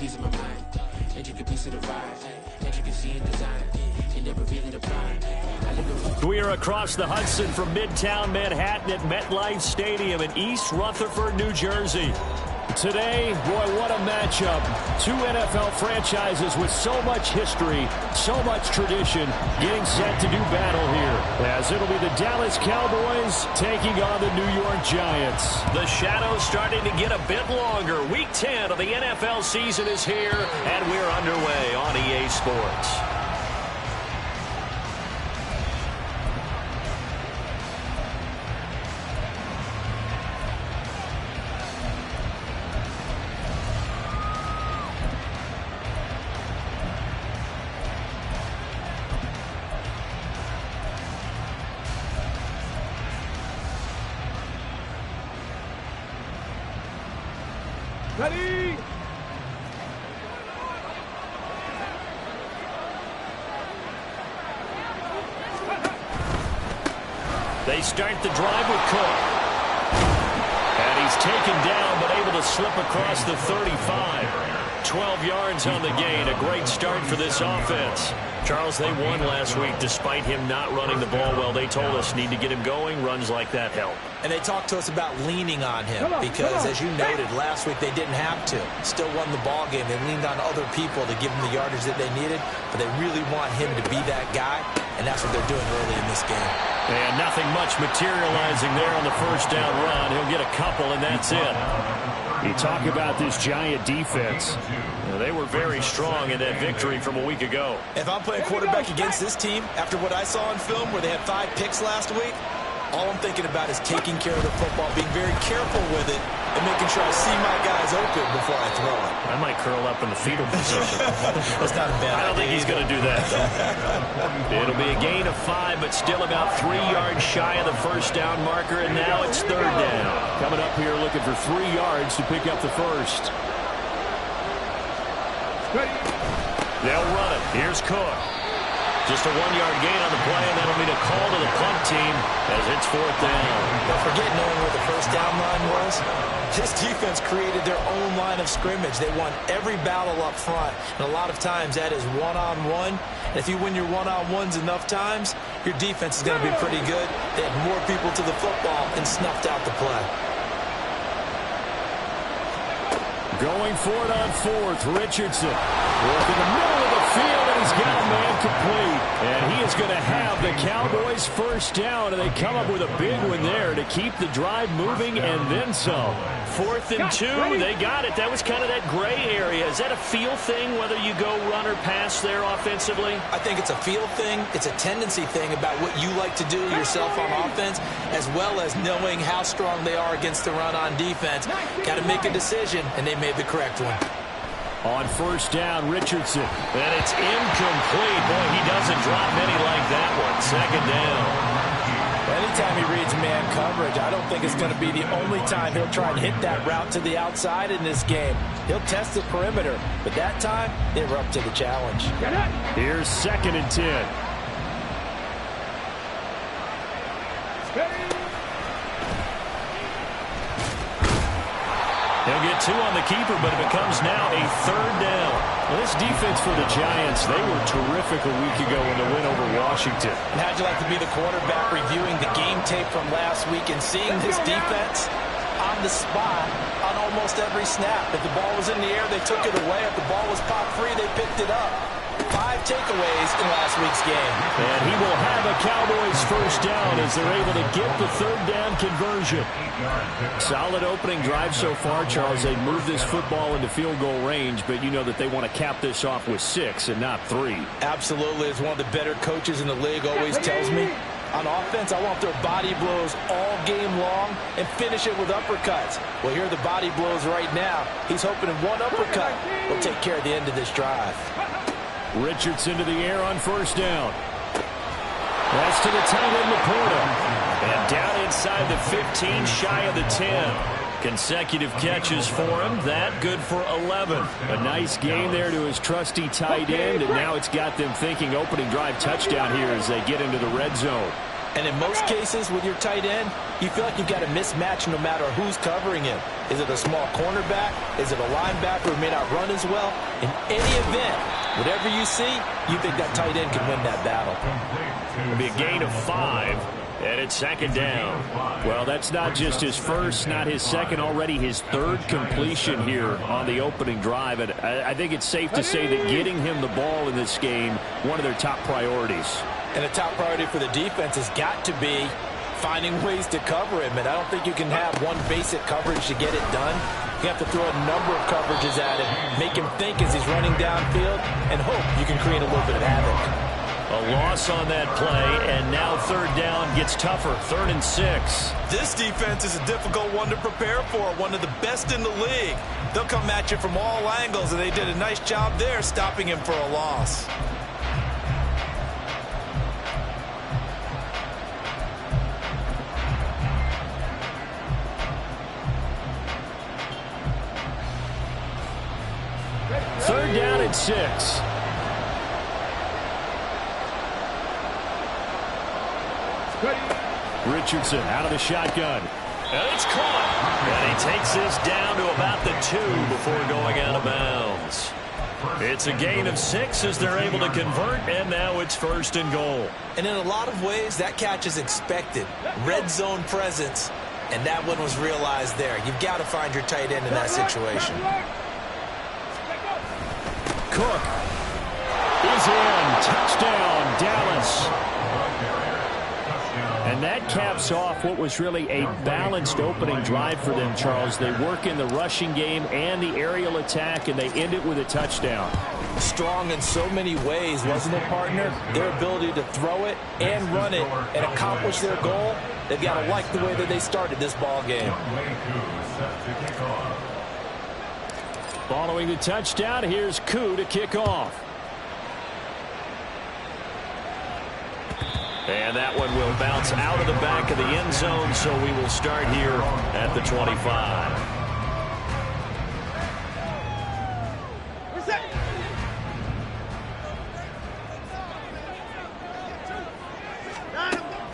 piece of my mind. Intricate a piece of the vibe. Intricacy in design. And never really the prime. We are across the Hudson from Midtown Manhattan at MetLife Stadium in East Rutherford, New Jersey. Today, boy, what a matchup. Two NFL franchises with so much history, so much tradition, getting set to do battle here. As it'll be the Dallas Cowboys taking on the New York Giants. The shadow's starting to get a bit longer. Week 10 of the NFL season is here, and we're underway on EA Sports. Ready? They start the drive with Cook. And he's taken down, but able to slip across the 35. 12 yards on the gain. A great start for this offense. Charles, they won last week despite him not running the ball well. They told us need to get him going. Runs like that help. And they talked to us about leaning on him because, as you noted, last week they didn't have to. Still won the ball game. They leaned on other people to give them the yardage that they needed, but they really want him to be that guy, and that's what they're doing early in this game. And nothing much materializing there on the first down run. He'll get a couple, and that's it. You talk about this Giant defense. They were very strong in that victory from a week ago. If I'm playing quarterback against this team, after what I saw on film where they had 5 picks last week, all I'm thinking about is taking care of the football, being very careful with it, and making sure I see my guys open before I throw it. I might curl up in the fetal position. That's not a bad idea. I don't think he's going to do that, though. It'll be a gain of 5, but still about 3 yards shy of the first down marker, and now it's third down. Coming up here looking for 3 yards to pick up the first. They'll run it. Here's Cook. Just a 1-yard gain on the play, and that'll be a call to the punt team as it's fourth down. Don't forget knowing where the first down line was. This defense created their own line of scrimmage. They won every battle up front, and a lot of times that is one-on-one. And if you win your one-on-ones enough times, your defense is going to be pretty good. They had more people to the football and snuffed out the play. Going for it on fourth, Richardson. Work in the middle of the field, and he's got a man complete. And he is going to have the Cowboys first down, and they come up with a big one there to keep the drive moving and then some. 4th and 2, they got it. That was kind of that gray area. Is that a feel thing, whether you go run or pass there offensively? I think it's a feel thing. It's a tendency thing about what you like to do yourself on offense, as well as knowing how strong they are against the run on defense. Got to make a decision, and they made the correct one. On first down, Richardson. And it's incomplete. Boy, he doesn't drop many like that one. Second down. Anytime he reads man coverage, I don't think it's going to be the only time he'll try and hit that route to the outside in this game. He'll test the perimeter, but that time, they were up to the challenge. Here's 2nd and 10. He'll get 2 on the keeper, but it becomes now a third down. Well, this defense for the Giants, they were terrific a week ago in the win over Washington. And how'd you like to be the quarterback reviewing the game tape from last week and seeing this defense on the spot on almost every snap? If the ball was in the air, they took it away. If the ball was popped free, they picked it up. 5 takeaways in last week's game. And he will have a Cowboys first down as they're able to get the third down conversion. Solid opening drive so far, Charles. They moved this football into field goal range, but you know that they want to cap this off with 6 and not 3. Absolutely. As one of the better coaches in the league always tells me, on offense, I want their body blows all game long and finish it with uppercuts. Well, here are the body blows right now. He's hoping in one uppercut will take care of the end of this drive. Richardson to the air on first down. That's to the tight end, Laporta. And down inside the 15, shy of the 10. Consecutive catches for him. That good for 11. A nice gain there to his trusty tight end, and now it's got them thinking opening drive touchdown here as they get into the red zone. And in most cases with your tight end, you feel like you've got a mismatch no matter who's covering him. Is it a small cornerback? Is it a linebacker who may not run as well? In any event, whatever you see, you think that tight end can win that battle. It'll be a gain of 5, and it's second down. Well, that's not just his first, not his second, already his third completion here on the opening drive. And I think it's safe to say that getting him the ball in this game, one of their top priorities. And the top priority for the defense has got to be finding ways to cover him. And I don't think you can have one basic coverage to get it done. You have to throw a number of coverages at him, make him think as he's running downfield, and hope you can create a little bit of havoc. A loss on that play, and now third down gets tougher. 3rd and 6. This defense is a difficult one to prepare for, one of the best in the league. They'll come at you from all angles, and they did a nice job there stopping him for a loss. Third down and 6. Richardson out of the shotgun. And it's caught. And he takes this down to about the 2 before going out of bounds. It's a gain of 6 as they're able to convert, and now it's 1st and goal. And in a lot of ways, that catch is expected. Red zone presence, and that one was realized there. You've got to find your tight end in that situation. Cook is in. Touchdown, Dallas. And that caps off what was really a balanced opening drive for them, Charles. They work in the rushing game and the aerial attack, and they end it with a touchdown. Strong in so many ways, wasn't it, partner? Their ability to throw it and run it and accomplish their goal, they've got to like the way that they started this ball game. Following the touchdown, here's Koo to kick off. And that one will bounce out of the back of the end zone, so we will start here at the 25.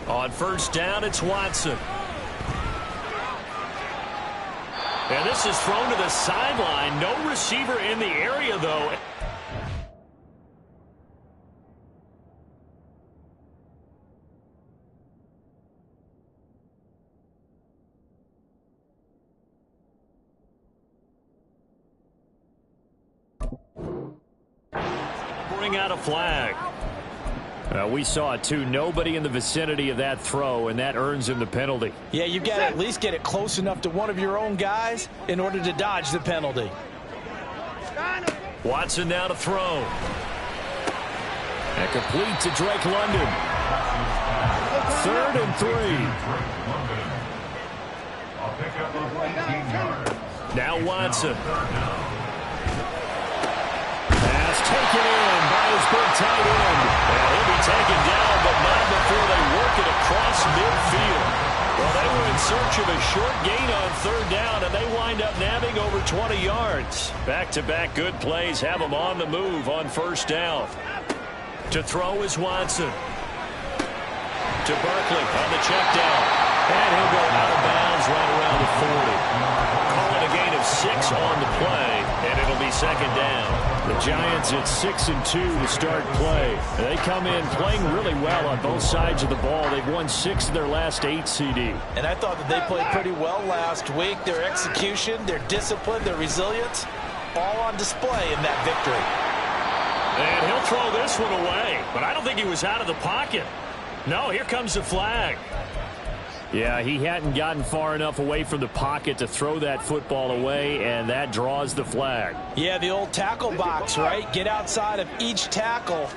On first down, it's Watson. And this is thrown to the sideline. No receiver in the area, though. Bring out a flag. We saw it too. Nobody in the vicinity of that throw, and that earns him the penalty. Yeah, you've got to at least get it close enough to one of your own guys in order to dodge the penalty. Watson now to throw. And complete to Drake London. 3rd and 3. Now Watson. Pass taken in by his big tight end. And he'll be taken down, but not before they work it across midfield. Well, they were in search of a short gain on 3rd down, and they wind up nabbing over 20 yards. Back-to-back good plays have them on the move on 1st down. To throw is Watson. To Barkley on the check down. And he'll go out of bounds right around the 40. Call it a gain of 6 on the play, and it'll be 2nd down. The Giants at 6-2 to start play. They come in playing really well on both sides of the ball. They've won 6 of their last 8 CD. And I thought that they played pretty well last week. Their execution, their discipline, their resilience, all on display in that victory. And he'll throw this one away, but I don't think he was out of the pocket. No, here comes the flag. Yeah, he hadn't gotten far enough away from the pocket to throw that football away, and that draws the flag. Yeah, the old tackle box, right? Get outside of each tackle,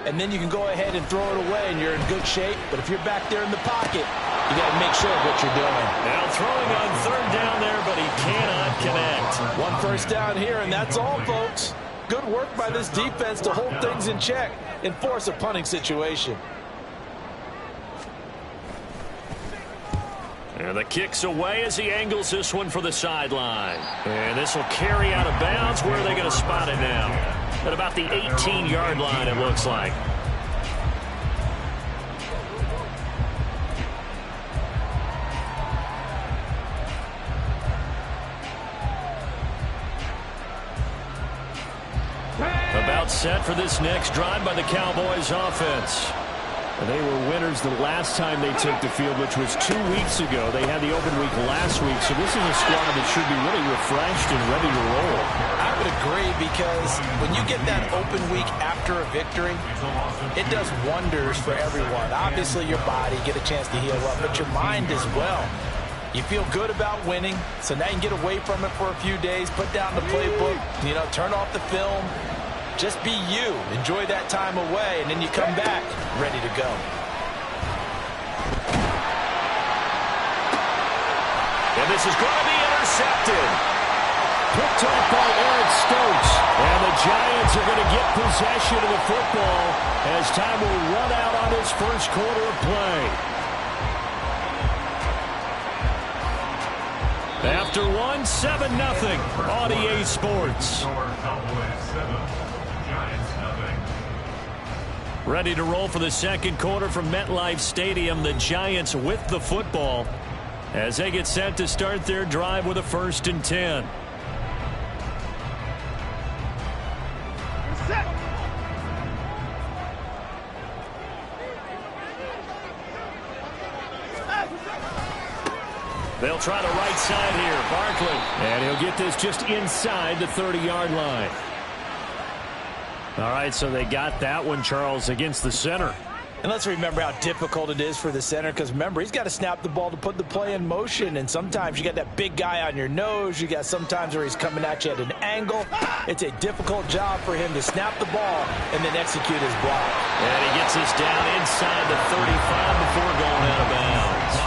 and then you can go ahead and throw it away, and you're in good shape. But if you're back there in the pocket, you got to make sure of what you're doing. Now throwing on 3rd down there, but he cannot connect. 1 first down here, and that's all, folks. Good work by this defense to hold things in check and force a punting situation. And the kick's away as he angles this one for the sideline. And this will carry out of bounds. Where are they going to spot it now? At about the 18-yard line, it looks like. set for this next drive by the Cowboys offense. They were winners the last time they took the field, which was 2 weeks ago. They had the open week last week, so this is a squad that should be really refreshed and ready to roll. I would agree, because when you get that open week after a victory, it does wonders for everyone. Obviously, your body, get a chance to heal up, but your mind as well. You feel good about winning, so now you can get away from it for a few days, put down the playbook, turn off the film. Just be you. Enjoy that time away, and then you come back ready to go. And this is going to be intercepted. Picked off by Eric Stokes. And the Giants are going to get possession of the football as time will run out on this first quarter of play. After 7-0 on EA Sports. Ready to roll for the second quarter from MetLife Stadium. The Giants with the football as they get set to start their drive with a 1st and 10. They'll try the right side here. Barkley. And he'll get this just inside the 30-yard line. All right, so they got that one, Charles, against the center. And let's remember how difficult it is for the center, because remember, he's got to snap the ball to put the play in motion, and sometimes you got that big guy on your nose. You got sometimes where he's coming at you at an angle. It's a difficult job for him to snap the ball and then execute his block. And he gets this down inside the 35 before going out of bounds.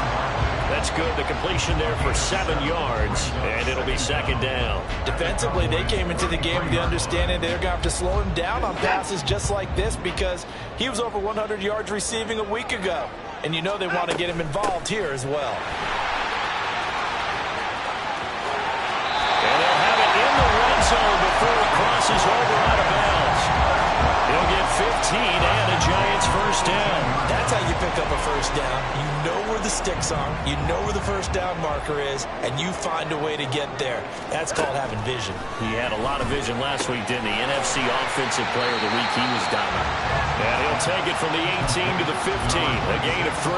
That's good. The completion there for 7 yards, and it'll be 2nd down. Defensively, they came into the game with the understanding they're going to have to slow him down on passes just like this, because he was over 100 yards receiving a week ago. And they want to get him involved here as well. And they'll have it in the red zone before he crosses over out of bounds. He'll get 15 and a Giants 1st down. That's how you pick up a 1st down. You know where the sticks are. You know where the 1st down marker is, and you find a way to get there. That's called having vision. He had a lot of vision last week, didn't he? NFC Offensive Player of the Week. He was dominant. And he'll take it from the 18 to the 15. A gain of 3.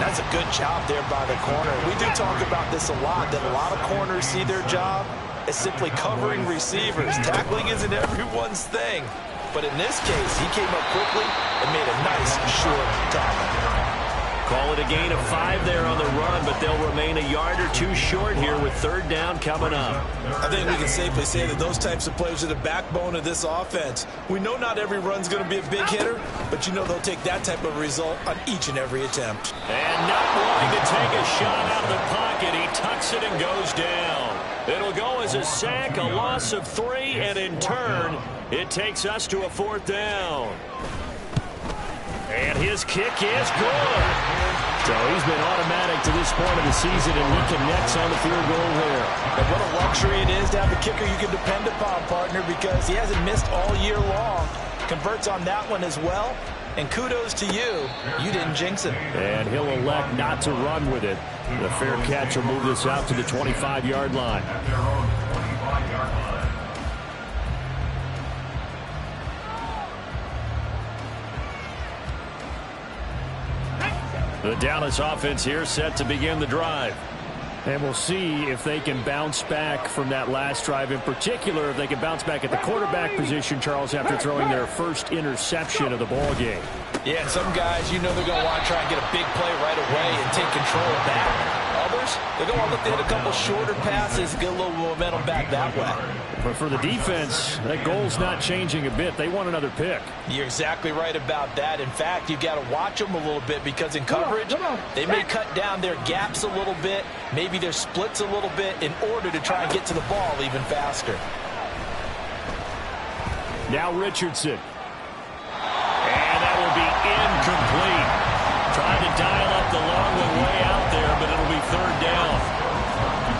That's a good job there by the corner. We do talk about this a lot, that a lot of corners see their job as simply covering receivers. Tackling isn't everyone's thing. But in this case, he came up quickly and made a nice, short tackle. Call it a gain of 5 there on the run, but they'll remain a yard or 2 short here with 3rd down coming up. I think we can safely say that those types of plays are the backbone of this offense. We know not every run's going to be a big hitter, but they'll take that type of result on each and every attempt. And not wanting to take a shot out of the pocket, he tucks it and goes down. It'll go as a sack, a loss of 3, and in turn, it takes us to a 4th down. And his kick is good. So he's been automatic to this point of the season, and he connects on the field goal there. And what a luxury it is to have a kicker you can depend upon, partner, because he hasn't missed all year long. Converts on that one as well. And kudos to you. You didn't jinx him. And he'll elect not to run with it. The fair catch will move this out to the 25-yard line. The Dallas offense here set to begin the drive. And we'll see if they can bounce back from that last drive. In particular, if they can bounce back at the quarterback position, Charles, after throwing their first interception of the ball game. Yeah, and some guys, they're going to want to try and get a big play right away and take control of that. Others, they're going to look to hit a couple shorter passes, get a little momentum back that way. But for the defense, that goal's not changing a bit. They want another pick. You're exactly right about that. In fact, you've got to watch them a little bit, because in coverage, they may cut down their gaps a little bit, maybe their splits a little bit, in order to try and get to the ball even faster. Now Richardson. And that will be incomplete. Trying to dial up the long one way out there, but it'll be 3rd down.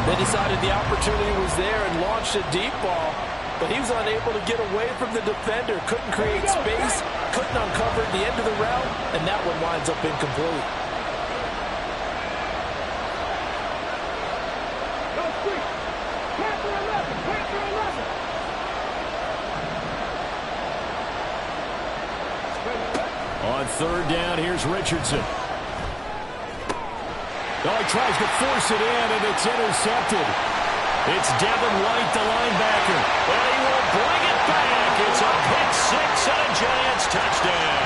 They decided the opportunity was there and launched a deep ball, but he was unable to get away from the defender. Couldn't create space, couldn't uncover the end of the route, and that one winds up incomplete. On third down, here's Richardson. Oh, he tries to force it in, and it's intercepted. It's Devin White, the linebacker. And he will bring it back. It's a pick six and a Giants touchdown.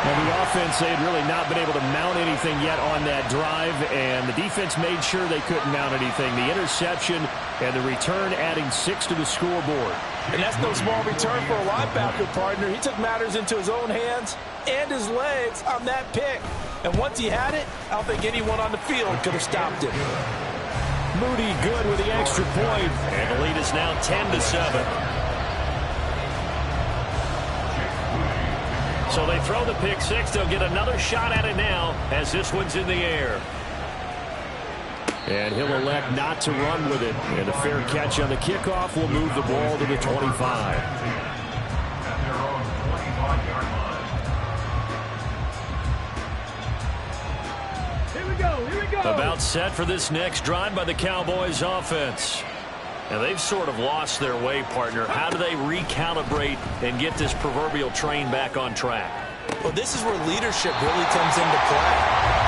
Now, the offense, they had really not been able to mount anything yet on that drive, and the defense made sure they couldn't mount anything. The interception and the return adding 6 to the scoreboard. And that's no small return for a linebacker, partner. He took matters into his own hands and his legs on that pick. And once he had it, I don't think anyone on the field could have stopped him. Moody good with the extra point, and the lead is now 10-7. So they throw the pick six. They'll get another shot at it now as this one's in the air. And he'll elect not to run with it. And a fair catch on the kickoff will move the ball to the 25. Here we go. About set for this next drive by the Cowboys offense. Now, they've sort of lost their way, partner. How do they recalibrate and get this proverbial train back on track? Well, this is where leadership really comes into play.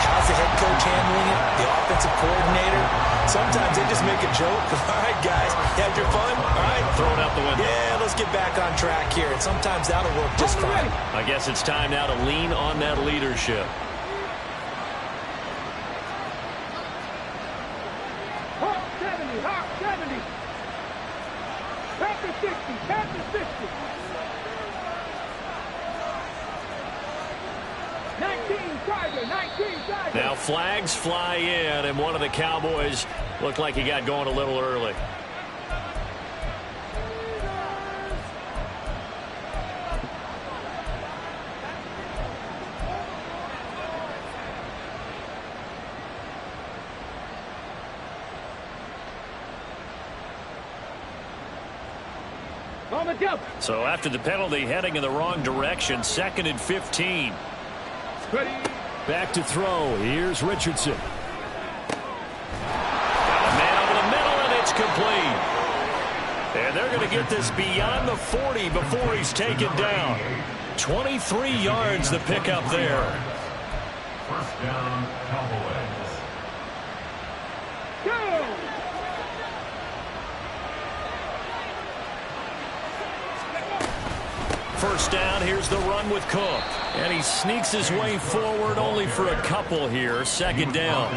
How's the head coach handling it? The offensive coordinator? Sometimes they just make a joke. All right, guys, you had your fun? All right. Throw it out the window. Yeah, let's get back on track here. And sometimes that'll work just fine. I guess it's time now to lean on that leadership. Hawk 70, Hawk 70. Panther 60, Panther 60. 19 Tiger, 19 Tiger. Now flags fly in, and one of the Cowboys looked like he got going a little early. So after the penalty, heading in the wrong direction, 2nd and 15. Ready. Back to throw. Here's Richardson. Got a man over the middle, and it's complete. And they're going to get this beyond the 40 before he's taken down. 23 yards the pickup there. First down, Cowboys. Go! First down, here's the run with Cook. And he sneaks his way forward only for a couple here. 2nd down.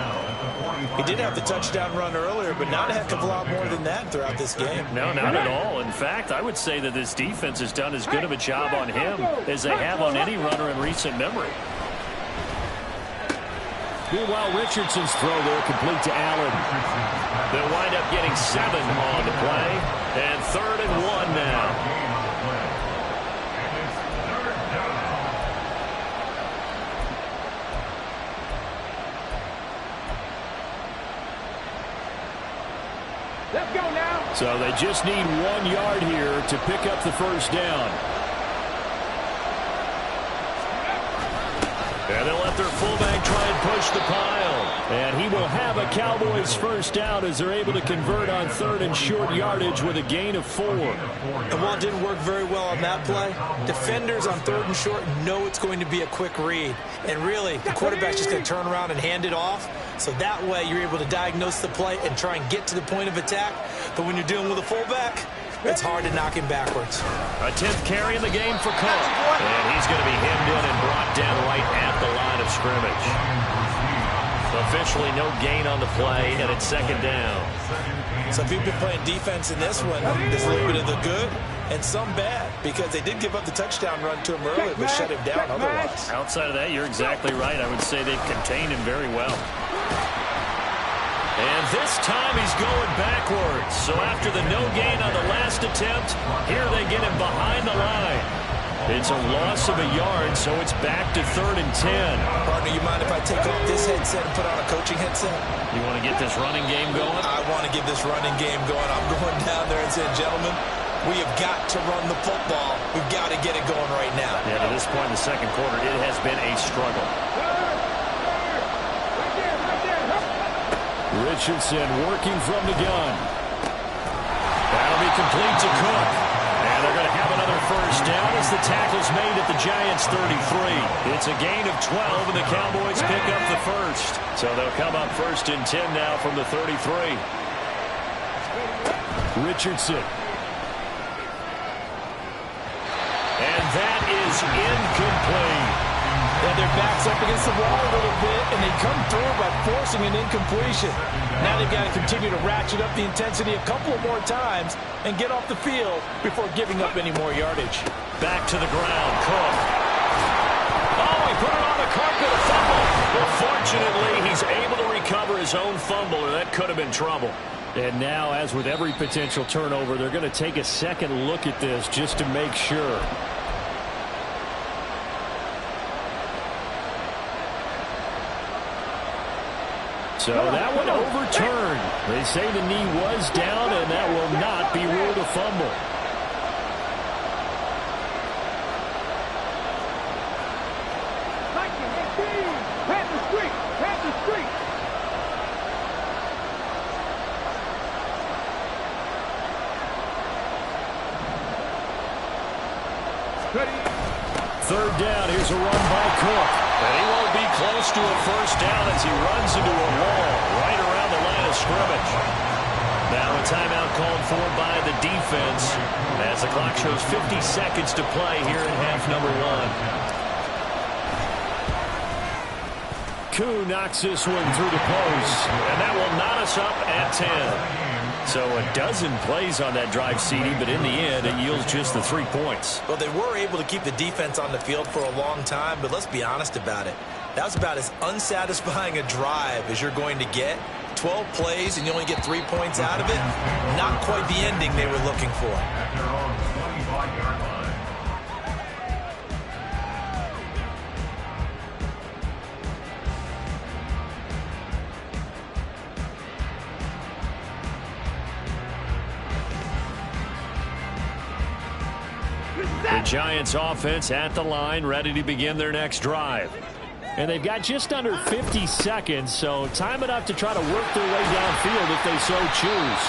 He did have the touchdown run earlier, but not a heck of a lot more than that throughout this game. No, not at all. In fact, I would say that this defense has done as good of a job on him as they have on any runner in recent memory. Meanwhile, Richardson's throw there complete to Allen. They'll wind up getting 7 on the play. And 3rd and 1 now. Let's go now. So they just need 1 yard here to pick up the first down. And they'll let their fullback try and push the pile. And he will have a Cowboys first down as they're able to convert on 3rd and short yardage with a gain of 4. And while it didn't work very well on that play, defenders on 3rd and short know it's going to be a quick read. And really, the quarterback's just going to turn around and hand it off. So that way you're able to diagnose the play and try and get to the point of attack. But when you're dealing with a fullback, it's hard to knock him backwards. A 10th carry in the game for Cook. And he's going to be hemmed in and brought down right at the line of scrimmage. Officially no gain on the play, and it's 2nd down. So if you've been playing defense in this one, there's a little bit of the good and some bad, because they did give up the touchdown run to him earlier, but shut him down otherwise. Outside of that, you're exactly right. I would say they've contained him very well. And this time he's going backwards. So after the no gain on the last attempt, here they get him behind the line. It's a loss of a yard, so it's back to 3rd and 10. Partner, you mind if I take off this headset and put on a coaching headset? You want to get this running game going? I want to get this running game going. I'm going down there and saying, gentlemen, we have got to run the football. We've got to get it going right now. Yeah, to this point in the 2nd quarter, it has been a struggle. Richardson working from the gun. That'll be complete to Cook. And they're going to have another first down as the tackle's made at the Giants 33. It's a gain of 12, and the Cowboys pick up the first. So they'll come up first and 10 now from the 33. Richardson. And that is incomplete. And their back's up against the wall a little bit, and they come through by forcing an incompletion. Now they've got to continue to ratchet up the intensity a couple more times and get off the field before giving up any more yardage. Back to the ground, Cook. Oh, he put it on the carpet, a fumble. Well, fortunately, he's able to recover his own fumble, or that could have been trouble. And now, as with every potential turnover, they're going to take a second look at this just to make sure. So that one overturned. They say the knee was down, and that will not be ruled a fumble. Third down, here's a run by Cook. And he won't be close to a first down as he runs into a wall right around the line of scrimmage. Now a timeout called for by the defense as the clock shows 50 seconds to play here in half number one. Koo knocks this one through the post, and that will knot us up at 10. So a dozen plays on that drive, CD, but in the end, it yields just the 3 points. Well, they were able to keep the defense on the field for a long time, but let's be honest about it. That was about as unsatisfying a drive as you're going to get. 12 plays and you only get 3 points out of it. Not quite the ending they were looking for. At their own 25-yard line. The Giants offense at the line, ready to begin their next drive. And they've got just under 50 seconds, so time enough to try to work their way downfield if they so choose.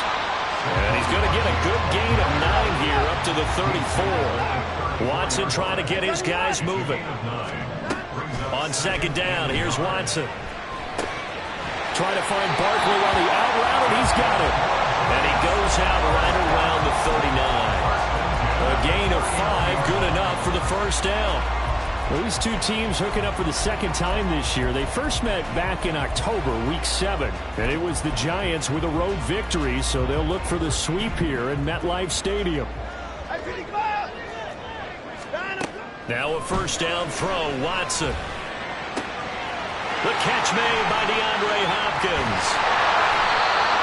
And he's going to get a good gain of 9 here up to the 34. Watson trying to get his guys moving. On second down, here's Watson. Trying to find Barkley on the out route, and he's got it. And he goes out right around the 39. A gain of 5, good enough for the first down. Well, these two teams hooking up for the second time this year. They first met back in October, week 7, and it was the Giants with a road victory, so they'll look for the sweep here in MetLife Stadium. Now a first down throw, Watson. The catch made by DeAndre Hopkins.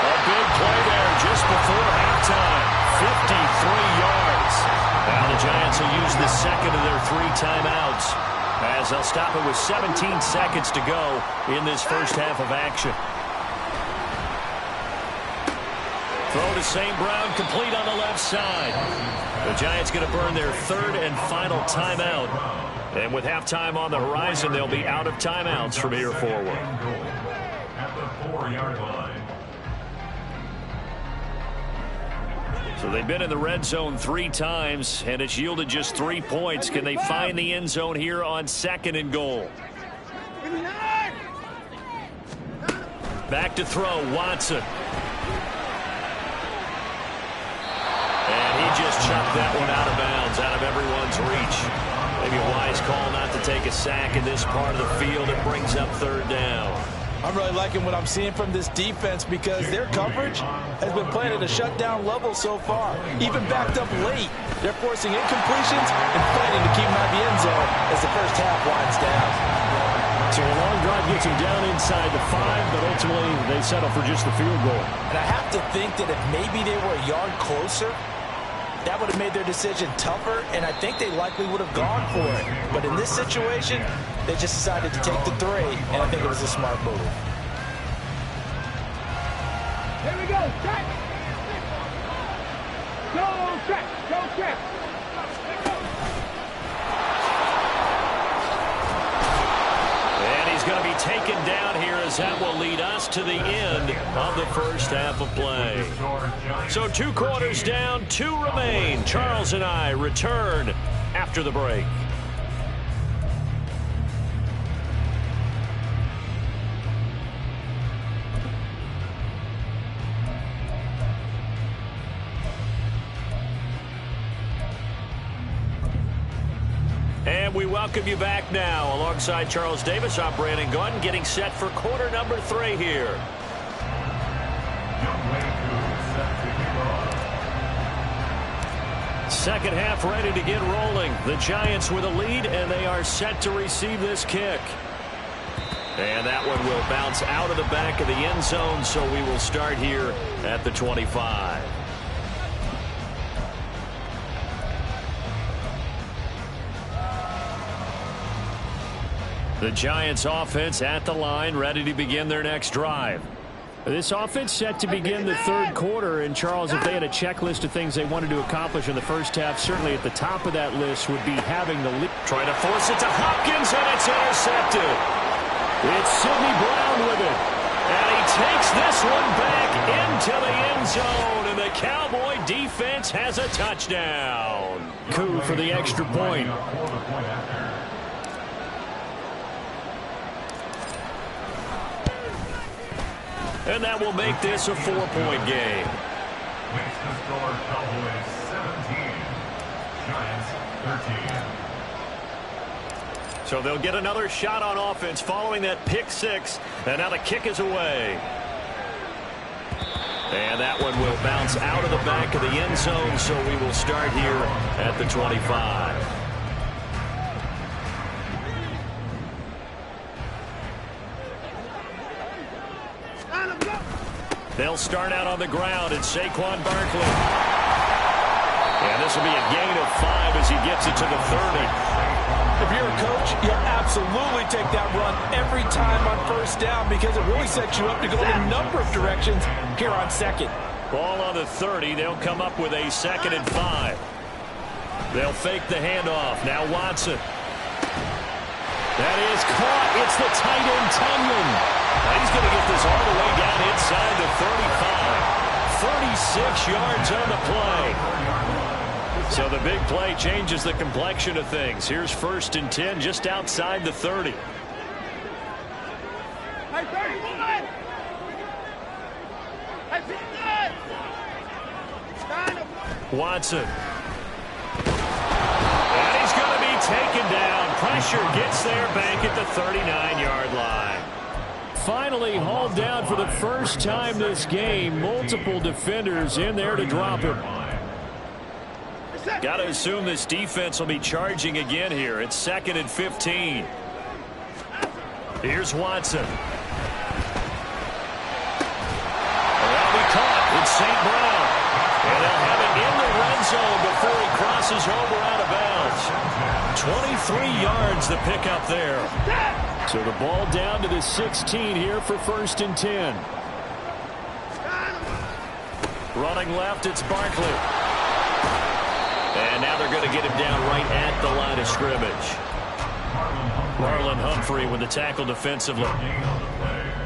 A big play there just before halftime. 53 yards. Now the Giants will use the second of their 3 timeouts as they'll stop it with 17 seconds to go in this first half of action. Throw to St. Brown, complete on the left side. The Giants going to burn their 3rd and final timeout. And with halftime on the horizon, they'll be out of timeouts from here forward. At the 4-yard line. So they've been in the red zone 3 times, and it's yielded just 3 points. Can they find the end zone here on 2nd and goal? Back to throw, Watson. And he just chucked that one out of bounds, out of everyone's reach. Maybe a wise call not to take a sack in this part of the field. It brings up 3rd down. I'm really liking what I'm seeing from this defense because their coverage has been playing at a shutdown level so far. Even backed up late, they're forcing incompletions and fighting to keep them out of the end zone as the first half winds down. So a long drive gets them down inside the 5, but ultimately they settle for just the field goal. And I have to think that if maybe they were a yard closer, that would have made their decision tougher, and I think they likely would have gone for it. But in this situation, they just decided to take the 3, and I think it was a smart move. Here we go, check. Go check, go check. And he's going to be taken down here as that will lead us to the end of the first half of play. So 2 quarters down, 2 remain. Charles and I return after the break. And we welcome you back now. Alongside Charles Davis, I'm Brandon Gunn, getting set for quarter number 3 here. Second half ready to get rolling. The Giants with a lead, and they are set to receive this kick. And that one will bounce out of the back of the end zone, so we will start here at the 25. The Giants offense at the line, ready to begin their next drive. This offense set to begin the third quarter, and Charles, if they had a checklist of things they wanted to accomplish in the first half, certainly at the top of that list would be having the lead. Trying to force it to Hopkins, and it's intercepted. It's Sidney Brown with it, and he takes this one back into the end zone, and the Cowboy defense has a touchdown. Coup for the extra point. And that will make this a 4-point game. Makes the score Cowboys 17, Giants 13. So they'll get another shot on offense following that pick 6. And now the kick is away. And that one will bounce out of the back of the end zone, so we will start here at the 25. They'll start out on the ground, and Saquon Barkley. And this will be a gain of 5 as he gets it to the 30. If you're a coach, you'll absolutely take that run every time on first down because it really sets you up to go in a number of directions here on second. Ball on the 30. They'll come up with a 2nd and 5. They'll fake the handoff. Now Watson. That is caught. It's the tight end, Tunyon. He's going to get this all the way down inside the 35. 36 yards on the play. So the big play changes the complexion of things. Here's 1st and 10 just outside the 30. Watson. And he's going to be taken down. Pressure gets there back at the 39-yard line. Finally hauled down for the first time this game. Multiple defenders in there to drop him. Got to assume this defense will be charging again here. It's 2nd and 15. Here's Watson. That'll be caught. It's St. Brown. And they'll have it in the red zone before he crosses over out of bounds. 23 yards the pickup there. So the ball down to the 16 here for 1st and 10. Running left, it's Barkley. And now they're going to get him down right at the line of scrimmage. Marlon Humphrey with the tackle defensively.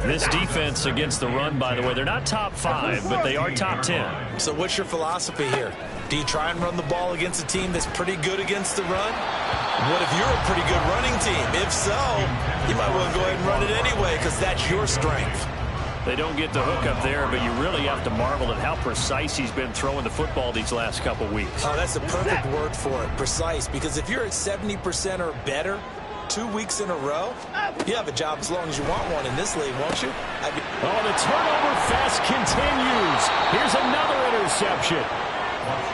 This defense against the run, by the way, they're not top 5, but they are top 10. So what's your philosophy here? Do you try and run the ball against a team that's pretty good against the run? What if you're a pretty good running team? If so, you might well go ahead and run it anyway because that's your strength. They don't get the hook up there, but you really have to marvel at how precise he's been throwing the football these last couple weeks. Oh, that's the perfect word for it, precise, because if you're at 70% or better 2 weeks in a row, you have a job as long as you want one in this league, won't you? The turnover fest continues. Here's another interception.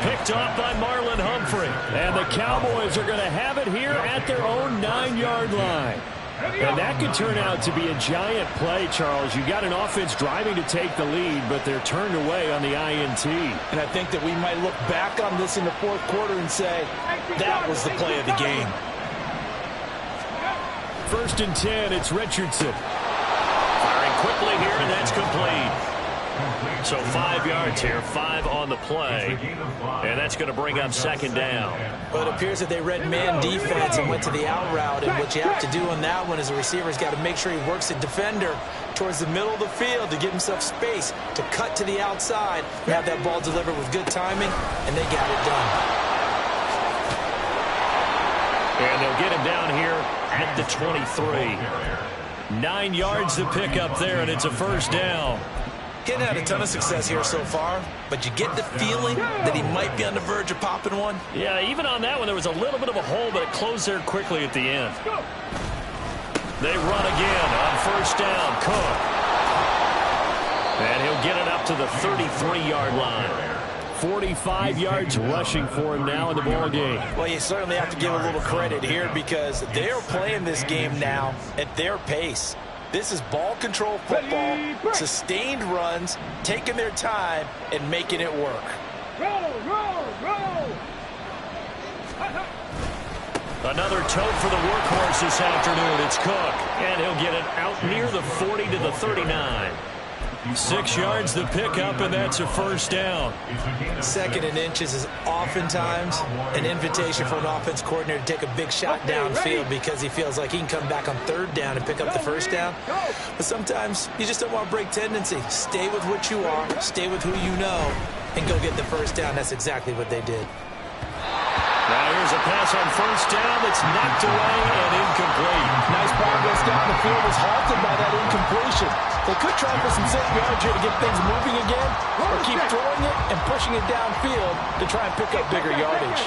Picked off by Marlon Humphrey. And the Cowboys are going to have it here at their own 9-yard line. And that could turn out to be a giant play, Charles. You got an offense driving to take the lead, but they're turned away on the INT. And I think that we might look back on this in the 4th quarter and say, that was the play of the game. 1st and 10, it's Richardson. Firing quickly here, and that's complete. So 5 yards here, 5 on the play. And that's going to bring up 2nd down. Well, it appears that they read man defense and went to the out route. And what you have to do on that one is the receiver's got to make sure he works the defender towards the middle of the field to give himself space to cut to the outside and have that ball delivered with good timing, and they got it done. And they'll get him down here at the 23. 9 yards to pick up there, and it's a 1st down. He hasn't had a ton of success here so far, but you get the feeling that he might be on the verge of popping one. Yeah, even on that one, there was a little bit of a hole, but it closed there quickly at the end. They run again on first down. Cook. And he'll get it up to the 33-yard line. 45 yards rushing for him now in the ball game. Well, you certainly have to give a little credit here because they're playing this game now at their pace. This is ball control football, sustained runs, taking their time and making it work. Roll, roll, roll. Another tote for the workhorse this afternoon. It's Cook, and he'll get it out near the 40 to the 39. 6 yards the pickup, and that's a first down. 2nd and inches is oftentimes an invitation for an offense coordinator to take a big shot downfield because he feels like he can come back on 3rd down and pick up the first down. But sometimes you just don't want to break tendency. Stay with what you are, stay with who you know, and go get the first down. That's exactly what they did. Now here's a pass on first down that's knocked away and incomplete. Nice progress down the field was halted by that incompletion. They could try for some safe yards here to get things moving again, or keep throwing it and pushing it downfield to try and pick up bigger yardage.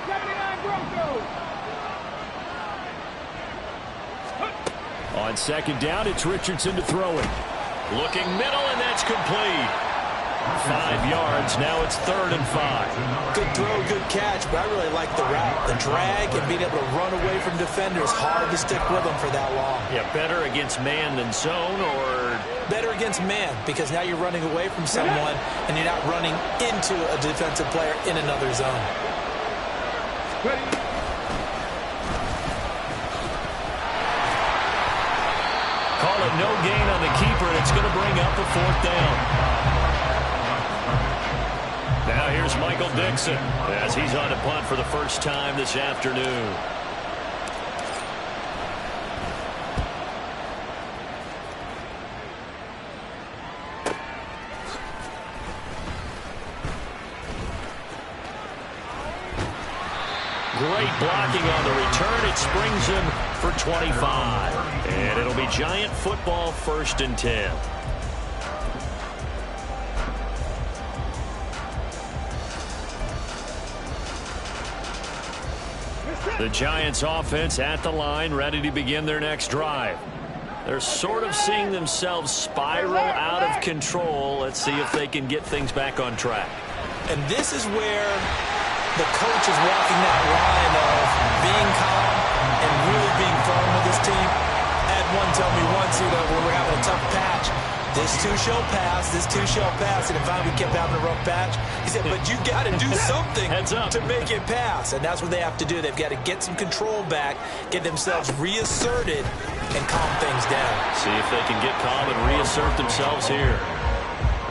79 Broncos. On 2nd down, it's Richardson to throw it. Looking middle, and that's complete. 5 yards. Now it's 3rd and 5. Good throw, good catch, but I really like the route. The drag and being able to run away from defenders, hard to stick with them for that long. Yeah, better against man than zone, or better against man, because now you're running away from someone and you're not running into a defensive player in another zone. Call it no gain on the keeper, and it's going to bring up a 4th down. Now here's Michael Dixon as he's on to punt for the first time this afternoon. Great blocking on the return. It springs him for 25. And it'll be Giant football, 1st and 10. The Giants offense at the line, ready to begin their next drive. They're sort of seeing themselves spiral out of control. Let's see if they can get things back on track. And this is where the coach is walking that line of being calm and really being firm with his team. I had one tell me once, when we're having a tough patch, this too shall pass, this too shall pass. And if we kept having a rough patch, he said, but you got to do something to make it pass. And that's what they have to do. They've got to get some control back, get themselves reasserted, and calm things down. See if they can get calm and reassert themselves here.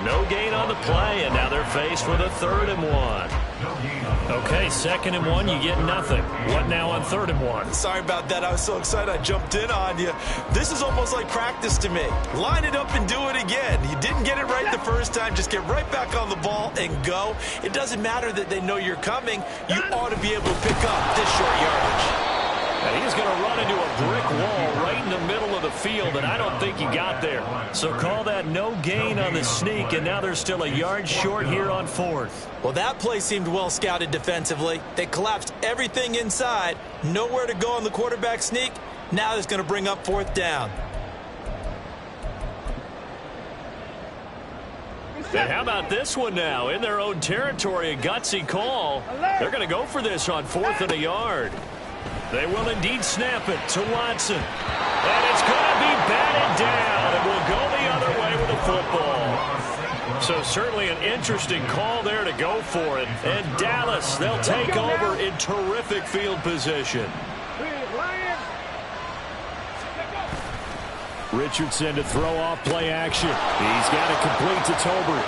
No gain on the play, and now they're faced with a 3rd and 1. Okay, 2nd and 1, you get nothing. What now on 3rd and 1? Sorry about that. I was so excited I jumped in on you. This is almost like practice to me. Line it up and do it again. You didn't get it right the first time. Just get right back on the ball and go. It doesn't matter that they know you're coming. You ought to be able to pick up this short yardage. And he's going to run into a brick wall right in the middle of the field, and I don't think he got there. So call that no gain on the sneak, and now they're still a yard short here on 4th. Well, that play seemed well scouted defensively. They collapsed everything inside. Nowhere to go on the quarterback sneak. Now it's going to bring up 4th down. And how about this one now? In their own territory, a gutsy call. They're going to go for this on 4th and a yard. They will indeed snap it to Watson. And it's going to be batted down. It will go the other way with the football. So certainly an interesting call there to go for it. And Dallas, they'll take over in terrific field position. Richardson to throw off play action. He's got it complete to Tolbert.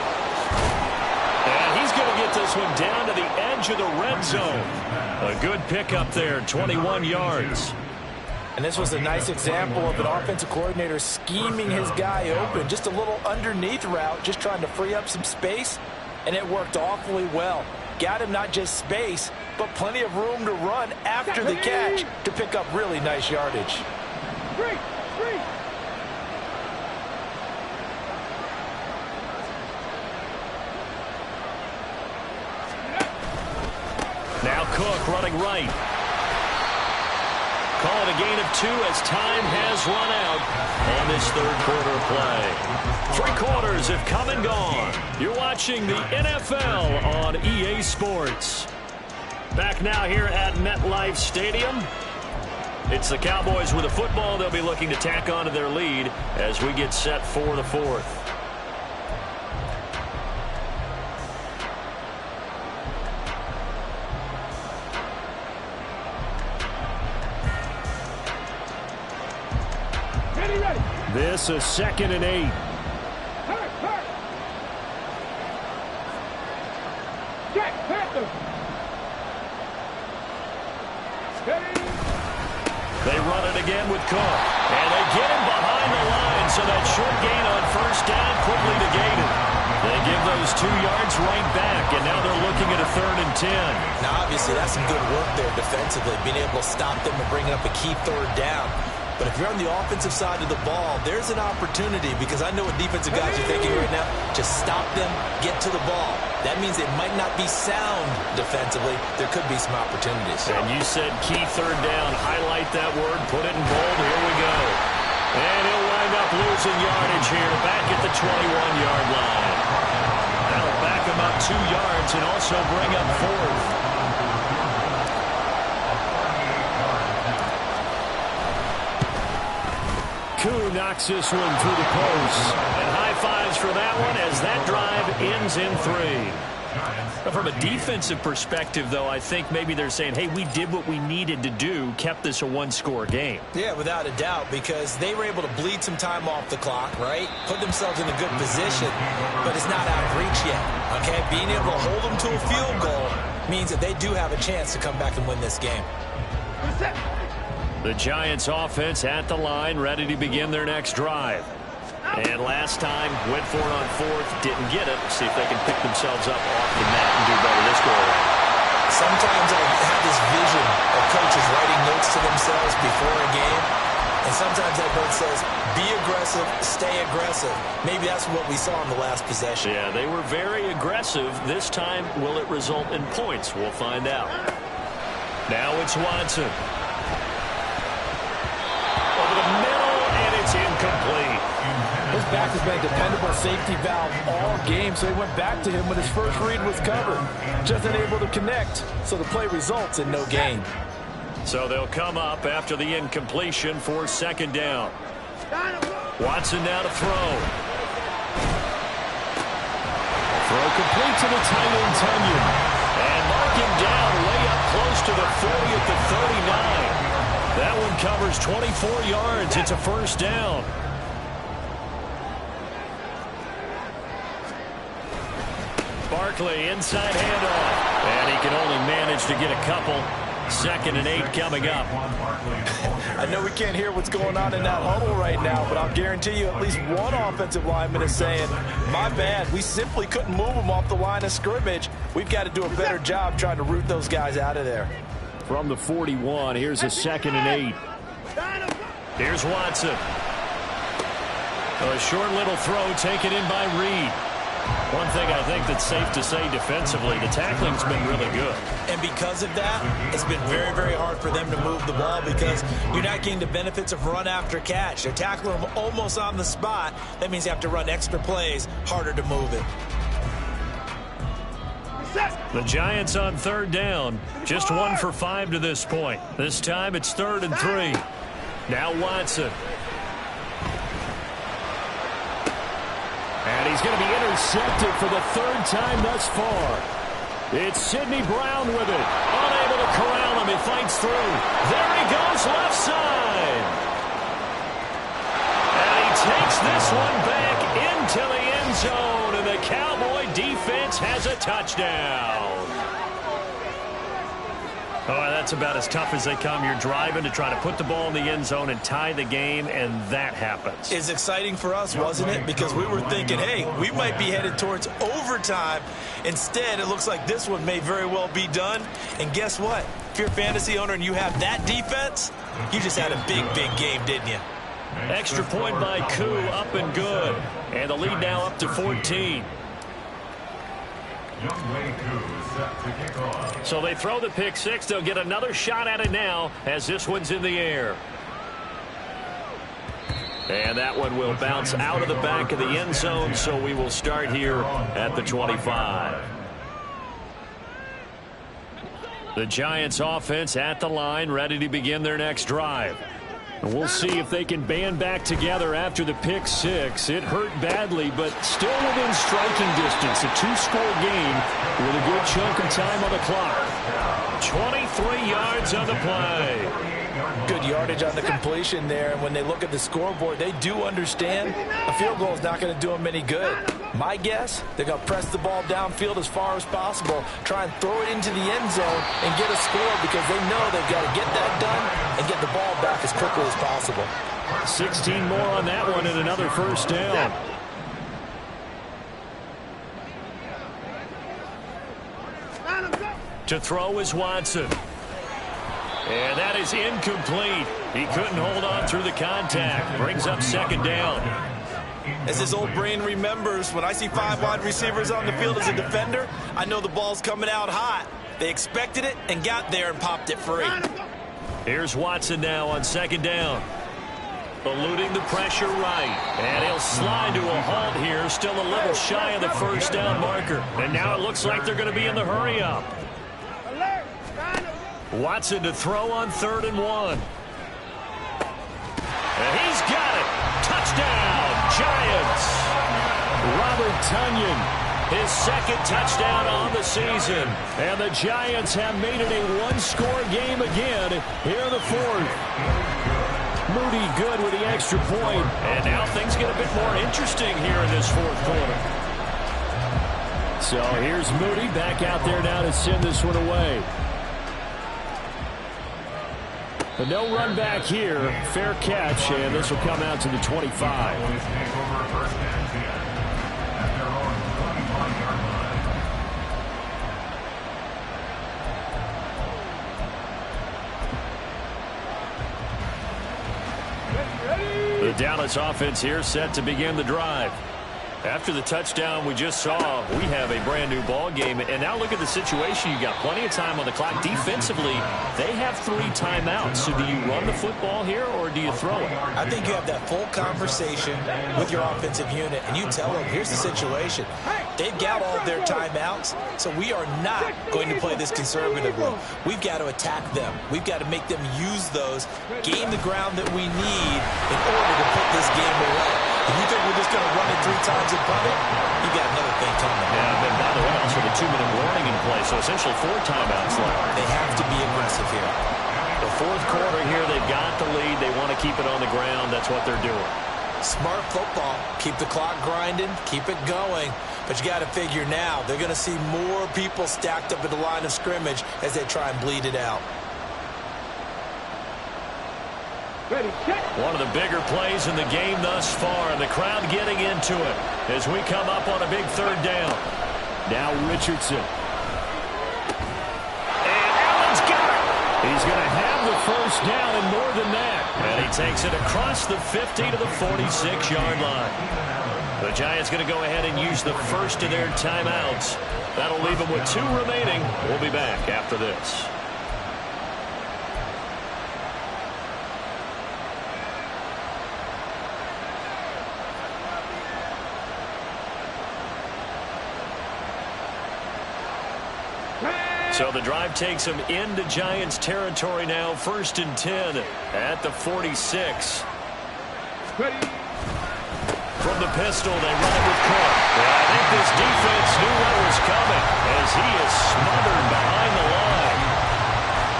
And he's going to get this one down to the edge of the red zone. A good pickup there, 21 yards. And this was a nice example of an offensive coordinator scheming his guy open. Just a little underneath route, just trying to free up some space, and it worked awfully well. Got him not just space, but plenty of room to run after the catch to pick up really nice yardage. Now Cook running right. Call it a gain of 2 as time has run out on this third quarter of play. 3 quarters have come and gone. You're watching the NFL on EA Sports. Back now here at MetLife Stadium. It's the Cowboys with a football. They'll be looking to tack on to their lead as we get set for the fourth. Ready. This is 2nd and 8. Hurt. Jack Panther. Steady. They run it again with Cook. And they get him behind the line, so that short gain on first down quickly negated. They give those 2 yards right back, and now they're looking at a 3rd and 10. Now, obviously, that's some good work there defensively, being able to stop them and bringing up a key 3rd down. But if you're on the offensive side of the ball, there's an opportunity, because I know what defensive guys are thinking right now. Just stop them, get to the ball. That means it might not be sound defensively. There could be some opportunities. And you said key 3rd down. Highlight that word. Put it in bold. Here we go. And he'll wind up losing yardage here back at the 21-yard line. That'll back him up 2 yards and also bring up 4th. Koo knocks this one through the post. And high fives for that one as that drive ends in 3. But from a defensive perspective, though, I think maybe they're saying, hey, we did what we needed to do, kept this a 1-score game. Yeah, without a doubt, because they were able to bleed some time off the clock, right? Put themselves in a good position, but it's not out of reach yet, okay? Being able to hold them to a field goal means that they do have a chance to come back and win this game. The Giants offense at the line, ready to begin their next drive. And last time, went for it on 4th, didn't get it. See if they can pick themselves up off the mat and do better this go around. Sometimes I have this vision of coaches writing notes to themselves before a game. And sometimes that note says, be aggressive, stay aggressive. Maybe that's what we saw in the last possession. Yeah, they were very aggressive. This time, will it result in points? We'll find out. Now it's Watson. Over the middle, and it's incomplete. His back has been a dependable safety valve all game, so he went back to him when his first read was covered. Just unable to connect, so the play results in no gain. So they'll come up after the incompletion for 2nd down. Watson now to throw. Throw complete to the tight end, Tunyon. And mark him down way up close to the 40 at the 39. That one covers 24 yards. It's a 1st down. Barkley inside handoff. And he can only manage to get a couple. 2nd and 8 coming up. I know we can't hear what's going on in that huddle right now, but I'll guarantee you at least one offensive lineman is saying, my bad, we simply couldn't move them off the line of scrimmage. We've got to do a better job trying to root those guys out of there. From the 41, here's a 2nd and 8. Here's Watson. A short little throw taken in by Reed. One thing I think that's safe to say defensively, the tackling's been really good. And because of that, it's been very, very hard for them to move the ball because you're not getting the benefits of run after catch. They're tackling them almost on the spot. That means you have to run extra plays, harder to move it. The Giants on 3rd down. Just 1 for 5 to this point. This time it's 3rd and 3. Now Watson. And he's going to be intercepted for the 3rd time thus far. It's Sidney Brown with it. Unable to corral him. He fights through. There he goes, left side. And he takes this one back into the end zone. And the Cowboy defense has a touchdown. Oh, that's about as tough as they come. You're driving to try to put the ball in the end zone and tie the game, and that happens. It's exciting for us, wasn't it? Because we were thinking, hey, we might be headed towards overtime. Instead, it looks like this one may very well be done. And guess what? If you're a fantasy owner and you have that defense, you just had a big, big game, didn't you? Extra point by Koo, up and good. And the lead now up to 14. Young Wei Koo, So they throw the pick six. They'll get another shot at it now as this one's in the air. And that one will bounce out of the back of the end zone, so we will start here at the 25. The Giants offense at the line, ready to begin their next drive. And we'll see if they can band back together after the pick six. It hurt badly, but still within striking distance. A two-score game with a good chunk of time on the clock. 23 yards on the play. Good yardage on the completion there, and when they look at the scoreboard, they do understand a field goal is not going to do them any good. My guess, they're going to press the ball downfield as far as possible, try and throw it into the end zone and get a score because they know they've got to get that done and get the ball back as quickly as possible. 16 more on that one and another first down. To throw is Watson. And that is incomplete. He couldn't hold on through the contact. Brings up second down. As his old brain remembers, when I see 5 wide receivers on the field as a defender, I know the ball's coming out hot. They expected it and got there and popped it free. Here's Watson now on second down. Eluding the pressure right. And he'll slide to a halt here. Still a little shy of the first down marker. And now it looks like they're going to be in the hurry-up. Watson to throw on 3rd and 1. And he's got it. Touchdown, Giants. Robert Tonyan, his second touchdown on the season. And the Giants have made it a one-score game again here in the 4th. Moody good with the extra point. And now things get a bit more interesting here in this 4th quarter. So here's Moody back out there now to send this one away. But no run back here. Fair catch, and this will come out to the 25. The Dallas offense here set to begin the drive. After the touchdown we just saw, we have a brand new ball game. And now look at the situation. You got plenty of time on the clock. Defensively, they have 3 timeouts. So do you run the football here or do you throw it? I think you have that full conversation with your offensive unit, and you tell them, here's the situation. They've got all of their timeouts, so we are not going to play this conservatively. We've got to attack them. We've got to make them use those, gain the ground that we need in order to put this game away. If you think we're just going to run it 3 times and punt it, you got another thing coming. Yeah, and by the way, also the 2-minute warning in play, so essentially 4 timeouts left. They have to be aggressive here. The 4th quarter here, they've got the lead. They want to keep it on the ground. That's what they're doing. Smart football. Keep the clock grinding. Keep it going. But you got to figure now, they're going to see more people stacked up at the line of scrimmage as they try and bleed it out. One of the bigger plays in the game thus far, and the crowd getting into it as we come up on a big 3rd down. Now Richardson. And Allen's got it. He's going to have the first down and more than that. And he takes it across the 50 to the 46-yard line. The Giants going to go ahead and use the first of their timeouts. That'll leave them with 2 remaining. We'll be back after this. So the drive takes them into Giants territory now. 1st and 10 at the 46. From the pistol, they run it with Cook. Yeah, I think this defense knew what was coming as he is smothered behind the line.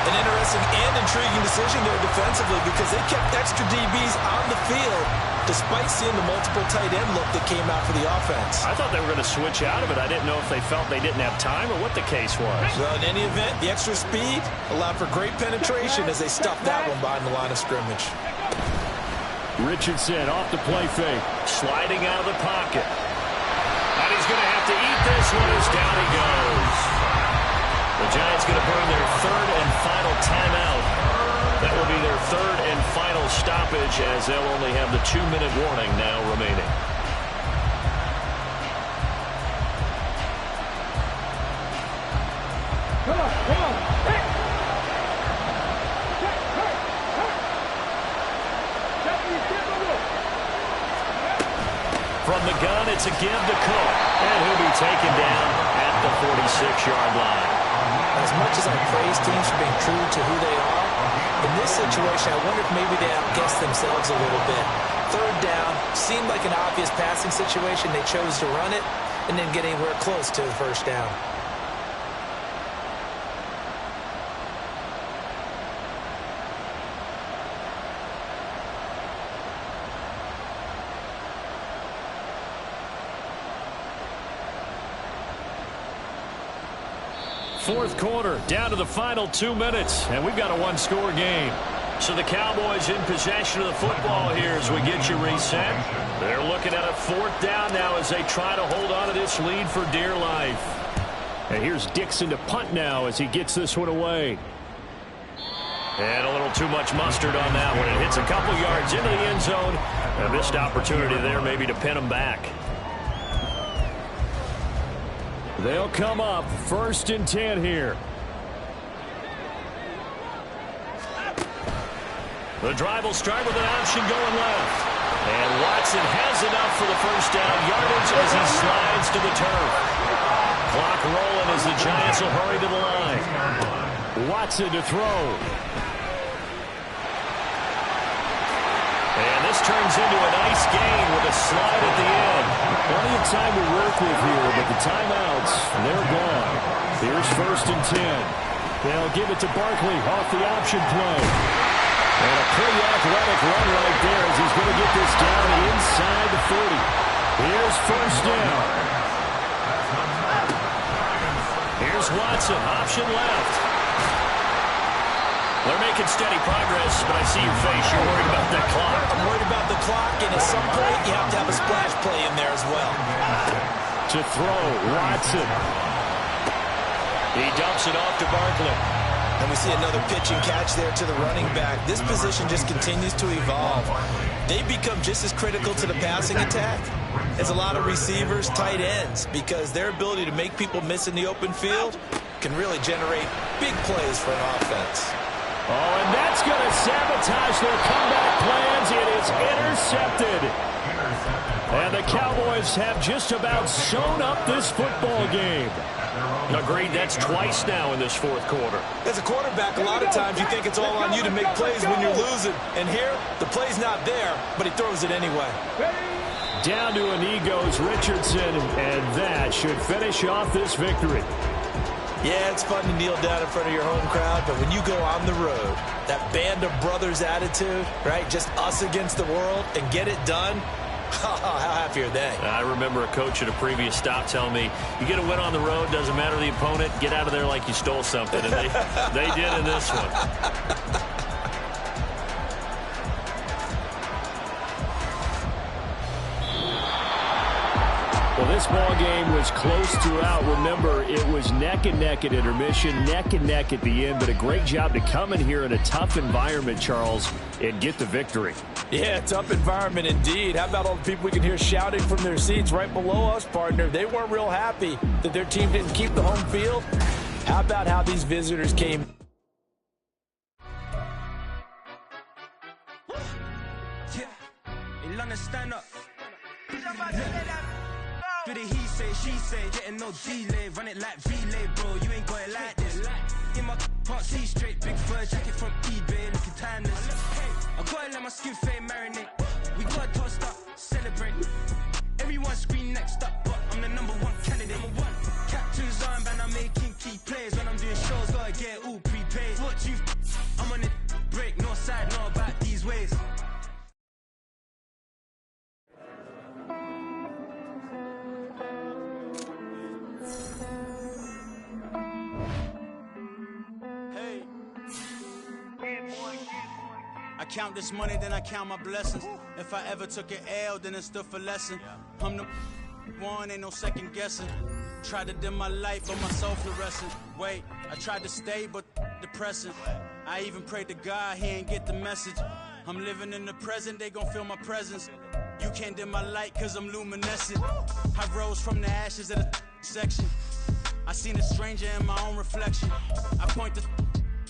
An interesting and intriguing decision there defensively because they kept extra DBs on the field despite seeing the multiple tight end look that came out for the offense. I thought they were going to switch out of it. I didn't know if they felt they didn't have time or what the case was. Well, in any event, the extra speed allowed for great penetration as they stuffed that one behind the line of scrimmage. Richardson off the play fake. Sliding out of the pocket. And he's going to have to eat this one as down he goes. The Giants going to burn their 3rd and final timeout. That will be their 3rd and final stoppage as they'll only have the 2-minute warning now remaining. It's a give to Cook, and he'll be taken down at the 46-yard line. As much as I praise teams for being true to who they are, in this situation, I wonder if maybe they outguessed themselves a little bit. Third down, seemed like an obvious passing situation. They chose to run it and didn't get anywhere close to the first down. Fourth quarter, down to the final 2 minutes, and we've got a one-score game. So the Cowboys in possession of the football here as we get you reset. They're looking at a fourth down now as they try to hold on to this lead for dear life. And here's Dixon to punt now as he gets this one away. And a little too much mustard on that one. It hits a couple yards into the end zone. A missed opportunity there maybe to pin him back. They'll come up 1st and 10 here. The drive will start with an option going left. And Watson has enough for the first down yardage as he slides to the turf. Clock rolling as the Giants will hurry to the line. Watson to throw. And this turns into a nice gain with a slide at the end. Plenty of time to work with here, but the timeouts, they're gone. Here's 1st and 10. They'll give it to Barkley off the option play. And a pretty athletic run right there as he's going to get this down inside the 40. Here's 1st down. Here's Watson, option left. They're making steady progress, but I see your face. You're worried about that clock. I'm worried about the clock, and at some point, you have to have a splash play in there as well. To throw, Watson. He dumps it off to Barkley. And we see another pitch and catch there to the running back. This position just continues to evolve. They become just as critical to the passing attack as a lot of receivers, tight ends, because their ability to make people miss in the open field can really generate big plays for an offense. Oh, and that's going to sabotage their comeback plans. It is intercepted. And the Cowboys have just about sewn up this football game. Agreed, that's twice now in this fourth quarter. As a quarterback, a lot of times you think it's all on you to make plays when you're losing. And here, the play's not there, but he throws it anyway. Down to a knee goes Richardson, and that should finish off this victory. Yeah, it's fun to kneel down in front of your home crowd, but when you go on the road, that band of brothers attitude, right, just us against the world, and get it done, how happy are they? I remember a coach at a previous stop telling me, you get a win on the road, doesn't matter the opponent, get out of there like you stole something, and they did in this one. Well, this ball game was close throughout. Remember, it was neck and neck at intermission, neck and neck at the end, but a great job to come in here in a tough environment, Charles, and get the victory. Yeah, tough environment indeed. How about all the people we can hear shouting from their seats right below us, partner? They weren't real happy that their team didn't keep the home field. How about how these visitors came? Yeah, stand up. Do the he say, she say, getting no delay, run it like relay, bro, you ain't got it like this. In my can't see straight, big fur jacket from eBay, looking timeless. I gotta let my skin fade marinate, we gotta toast up, celebrate. Everyone scream next up, but I'm the #1 candidate. Captain's armband, I'm making key plays, when I'm doing shows, gotta get it all prepaid. What you, I'm on it, break, no side, no about these ways. I count this money, then I count my blessings. If I ever took an L, then it stood for lesson. I'm the one, ain't no second guessing. Tried to dim my light, but my soul fluorescent. Wait, I tried to stay, but depressing. I even prayed to God, he ain't get the message. I'm living in the present, they gon' feel my presence. You can't dim my light, cause I'm luminescent. I rose from the ashes of the section. I seen a stranger in my own reflection. I point the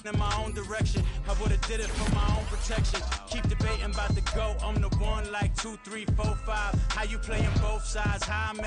in my own direction. I would've did it for my own protection. Keep debating about the GOAT. I'm the one like 2, 3, 4, 5. How you playing both sides? How I